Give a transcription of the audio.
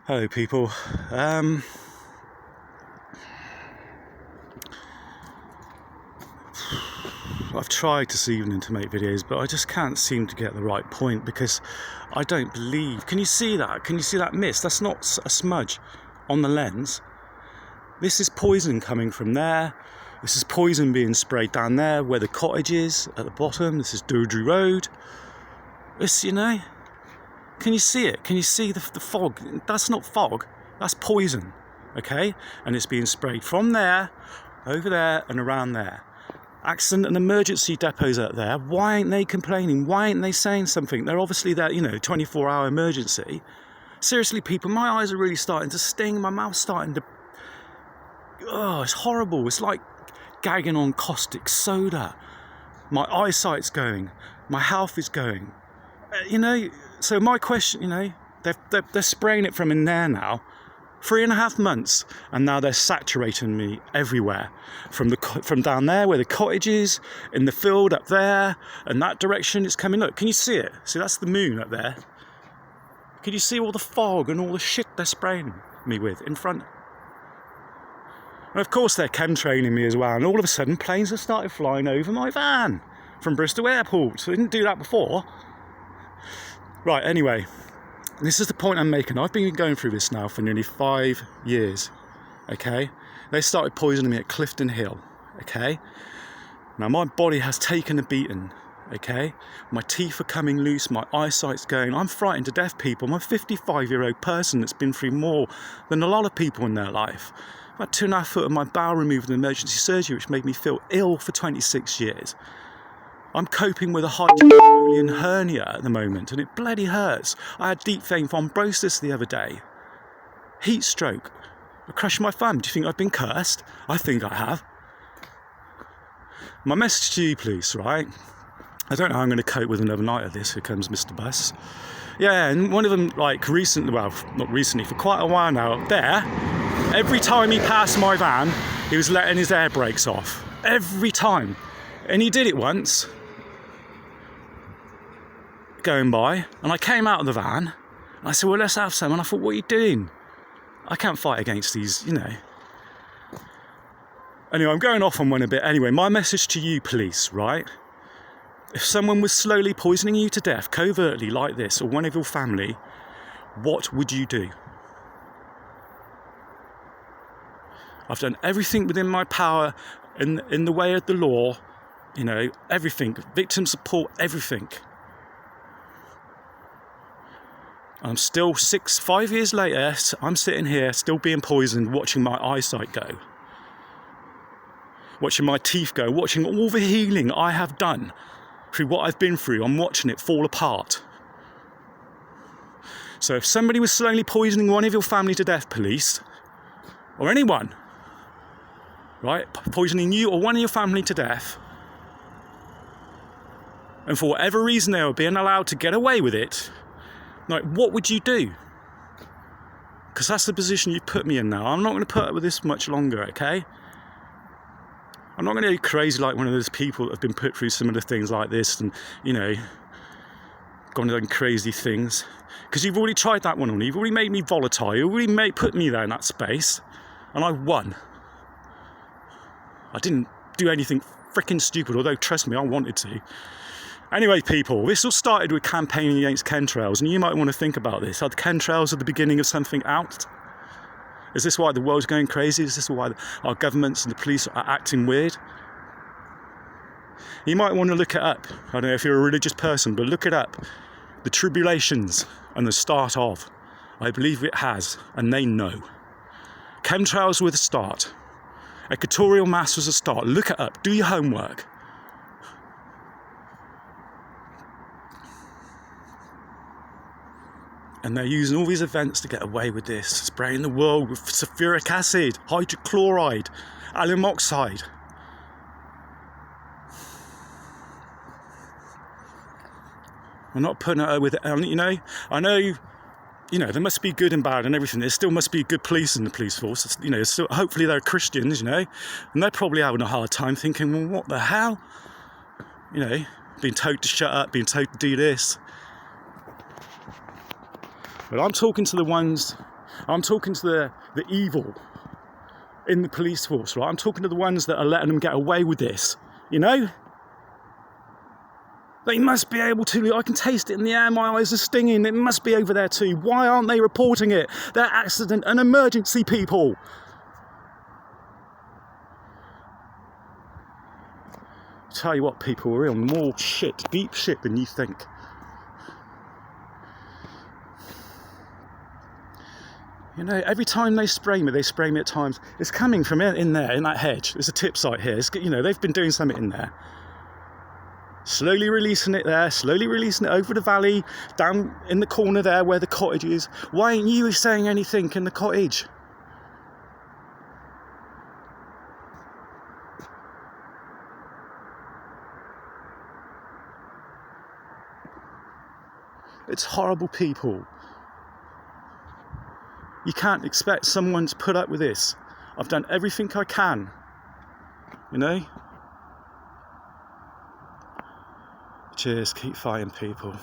Hello people. I've tried this evening to make videos, but I just can't seem to get the right point because I don't believe. Can you see that? Can you see that mist? That's not a smudge on the lens. This is poison coming from there. This is poison being sprayed down there where the cottage is at the bottom. This is Dewdrey Road. This, can you see it? Can you see the fog? That's not fog, that's poison, okay? And it's being sprayed from there, over there and around there. Accident and emergency depots out there, why ain't they complaining? Why ain't they saying something? They're obviously there, 24-hour emergency. Seriously people, my eyes are really starting to sting, my mouth's starting to... Oh, it's horrible. It's like gagging on caustic soda. My eyesight's going, my health is going. So my question, they're spraying it from in there now, 3.5 months, and now they're saturating me everywhere, from down there where the cottage is, in the field up there, and that direction it's coming. Look, can you see it? See, that's the moon up there. Can you see all the fog and all the shit they're spraying me with in front? And of course they're chemtrailing me as well, and all of a sudden planes have started flying over my van from Bristol Airport. So they didn't do that before. Right, anyway, this is the point I'm making. I've been going through this now for nearly 5 years, okay? They started poisoning me at Clifton Hill, okay? Now my body has taken a beating, okay? My teeth are coming loose, my eyesight's going. I'm frightened to death, people. I'm a 55-year-old person that's been through more than a lot of people in their life. I've had 2.5 foot of my bowel removed in emergency surgery, which made me feel ill for 26 years. I'm coping with a hydrocephalus hernia at the moment, and it bloody hurts. I had deep vein thrombosis the other day. Heat stroke. I crushed my thumb. Do you think I've been cursed? I think I have. My message to you, police, right? I don't know how I'm going to cope with another night of this. Here comes Mr. Bus. Yeah, and one of them, not recently, for quite a while now, there, every time he passed my van, he was letting his air brakes off. Every time. And he did it once, going by, and I came out of the van, and I said, well, let's have some, and I thought, what are you doing? I can't fight against these, Anyway, I'm going off on one a bit. Anyway, my message to you, police, right? If someone was slowly poisoning you to death, covertly like this, or one of your family, what would you do? I've done everything within my power in the way of the law, everything, victim support, everything. I'm still 5 years later, I'm sitting here still being poisoned, watching my eyesight go. Watching my teeth go, watching all the healing I have done through what I've been through. I'm watching it fall apart. So if somebody was slowly poisoning one of your family to death, police, or anyone, right, poisoning you or one of your family to death, and for whatever reason they were being allowed to get away with it, what would you do? Because that's the position you put me in now. I'm not going to put up with this much longer, okay? I'm not going to go crazy like one of those people that have been put through similar things like this and, gone and done crazy things. Because you've already tried that one on me. You've already made me volatile. You already put me there in that space. And I won. I didn't do anything freaking stupid, although, trust me, I wanted to. Anyway, people, this all started with campaigning against chemtrails, and you might want to think about this. Are the chemtrails at the beginning of something out? Is this why the world's going crazy? Is this why our governments and the police are acting weird? You might want to look it up. I don't know if you're a religious person, but look it up. The tribulations and the start of. I believe it has, and they know. Chemtrails were the start. Equatorial mass was a start. Look it up. Do your homework. And they're using all these events to get away with this, spraying the world with sulfuric acid, hydrochloride, alum oxide. I'm not putting it with it, I know, there must be good and bad and everything. There still must be good police in the police force. Still, hopefully they're Christians, and they're probably having a hard time thinking, well, what the hell? Being told to shut up, being told to do this. But I'm talking to the ones I'm talking to the evil in the police force, right? I'm talking to the ones that are letting them get away with this, you know? They must be able to. I can taste it in the air. My eyes are stinging. It must be over there too. Why aren't they reporting it? They're accident and emergency people. Tell you what, people, we're in more shit, deep shit than you think. You know, every time they spray me at times. It's coming from in there, in that hedge. There's a tip site here. It's, you know, they've been doing something in there. Slowly releasing it there, slowly releasing it over the valley, down in the corner there where the cottage is. Why ain't you saying anything in the cottage? It's horrible, people. You can't expect someone to put up with this. I've done everything I can, you know? Cheers, keep fighting, people.